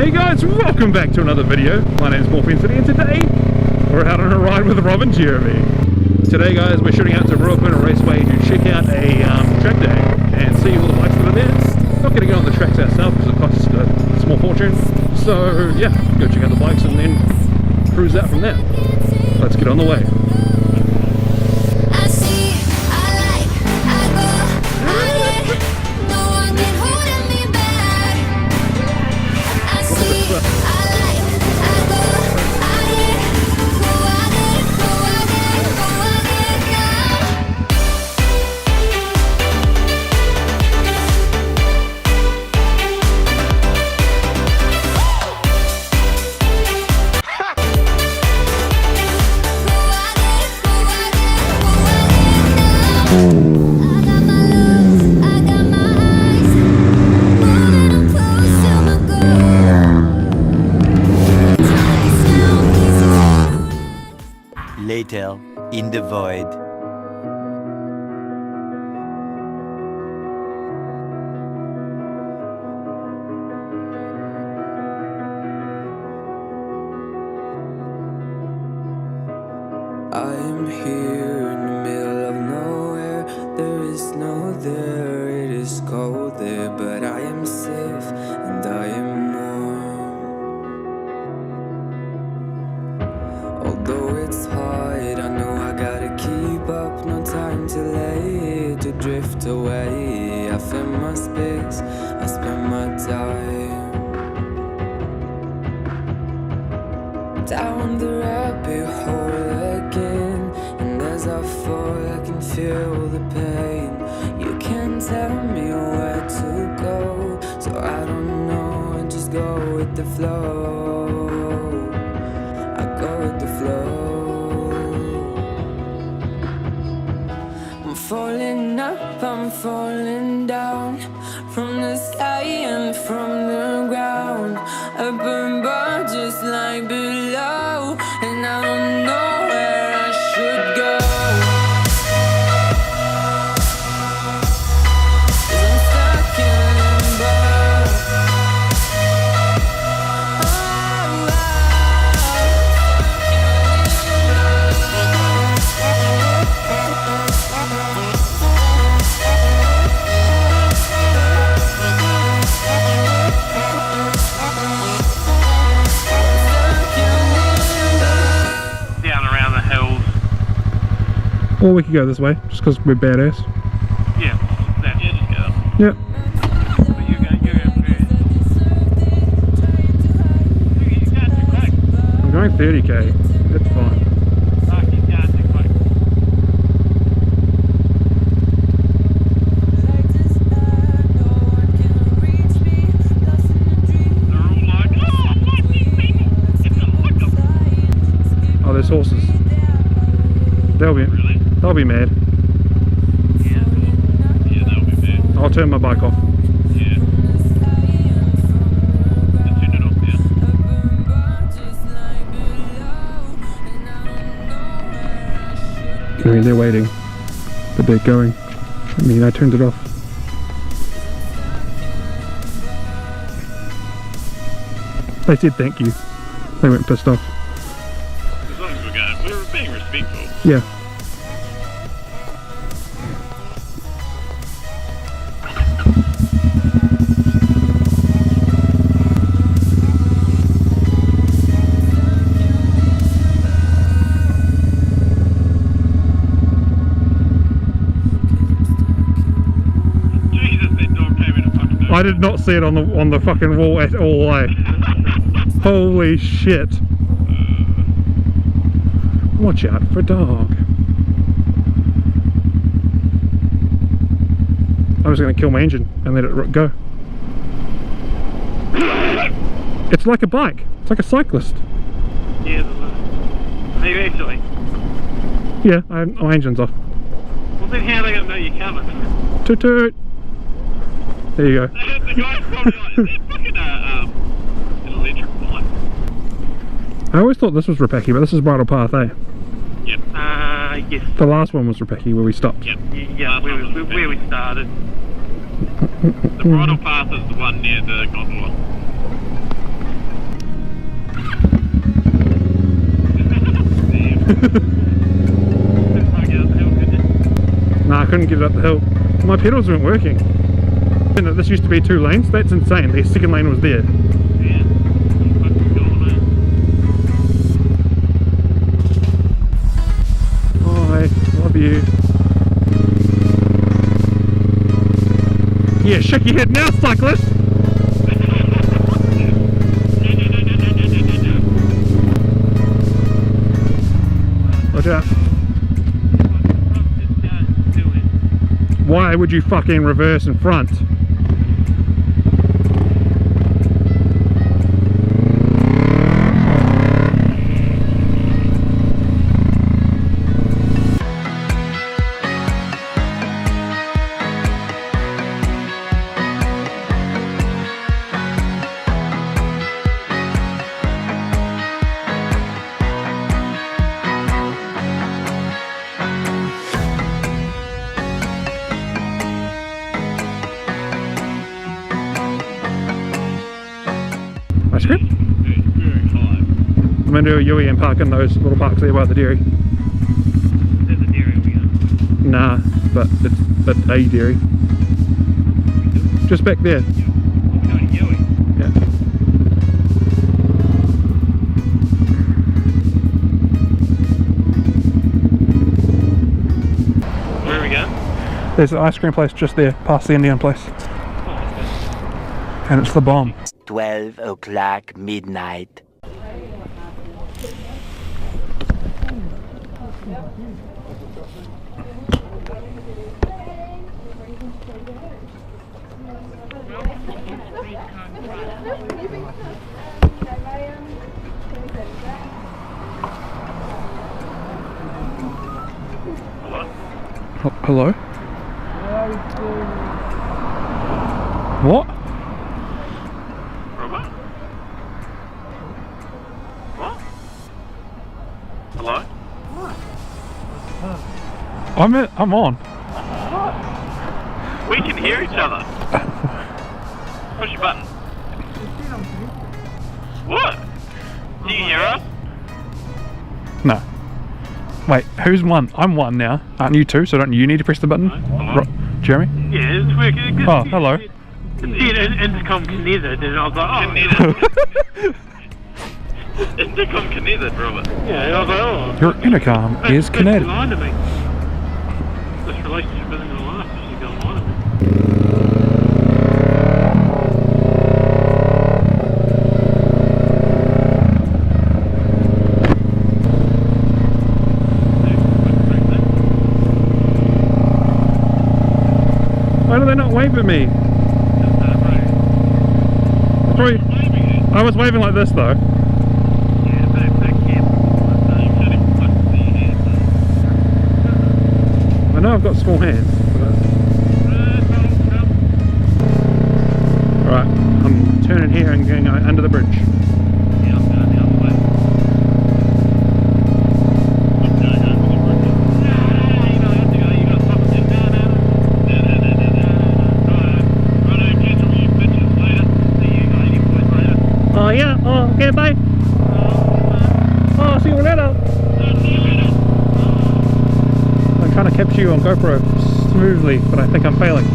Hey guys, welcome back to another video. My name is Bumpy and today we're out on a ride with Rob and Jeremy. Today guys, we're shooting out to Ruapuna Raceway to check out a track day and see all the bikes that are there. Not going to get on the tracks ourselves because it costs a small fortune. So yeah, go check out the bikes and then cruise out from there. Let's get on the way. Later, in the void. I am here in the middle of nowhere. There is no there, it is cold there, but I am safe and I am warm. Although it's hard, I know I gotta keep up. No time to late, to drift away. I find my space, I spend my time down the rabbit hole again. And as I fall, I can feel the pain. You can't tell me where to go, so I don't know, I just go with the flow. Go with the flow. I'm falling up, I'm falling down, from the sky and from the ground. Up above just like below, and I don't know where I should go. Or we could go this way, just because we're badass. Yeah, just go. Yep. But you go first. I'm going 30k. That's fine. Fuck, he's going too quick. They're all like, oh, fuck these people. It's not like them. Oh, there's horses. They'll be mad. Yeah, they'll be bad. I'll turn my bike off. Yeah. Turn it off now. I mean, they're waiting, but they're going. I mean, I turned it off. They said thank you. They weren't pissed off. As long as we're being respectful. Yeah. I did not see it on the fucking wall at all, eh? Holy shit. Watch out for dog. I was going to kill my engine and let it go. It's like a bike. It's like a cyclist. Yeah, maybe actually. Yeah, my engine's off. Well then how are they going to know you're coming? Toot toot. There you go. The guy's probably like, is that fucking an electric bike? I always thought this was Rapaki, but this is Bridle Path, eh? Yep. Yes. The last one was Rapaki, where we stopped. Yep. Yeah, where we started. The Bridle Path is the one near the gondola. Nah, I couldn't get it up the hill. My pedals weren't working. And this used to be 2 lanes. That's insane. The second lane was there. Yeah. Hi, love you. Yeah, shake your head now, cyclist. Watch out. Why would you fucking reverse in front? Ice cream? I'm going to do a Yui and park in those little parks there by the dairy. There's a dairy we go. Nah, but it's a dairy. Just back there. We're going to Yui. Yeah. Where are we going? There's an ice cream place just there, past the Indian place. And it's the bomb. 12 o'clock midnight. Hello? What? Robot? What? Hello? I'm on. We can hear each other. Push your button. What? Do you hear us? No. Wait, who's one? I'm one now. Aren't you two? So don't you need to press the button? Hello? Jeremy? Yeah, it's working. Oh, hello. Intercom connected, and I was like, Intercom connected, Robert. Yeah, and I was like, oh. Your intercom is connected. Lying to me. This relationship isn't going to last if she's going to lie to me. Why do they not wave at me? I was waving like this though. Yeah, but if they can't, you shouldn't put the hands I know I've got small hands. Alright, I'm turning here and going under the bridge. Yeah, I'm going the other way. I'm going under the bridge. No, you don't have to go, you got to stop it. Right, catch all your pictures later. See you guys, you boys later. Oh yeah, oh okay, bye. Oh, see you later. I'm trying to capture you on GoPro smoothly, but I think I'm failing.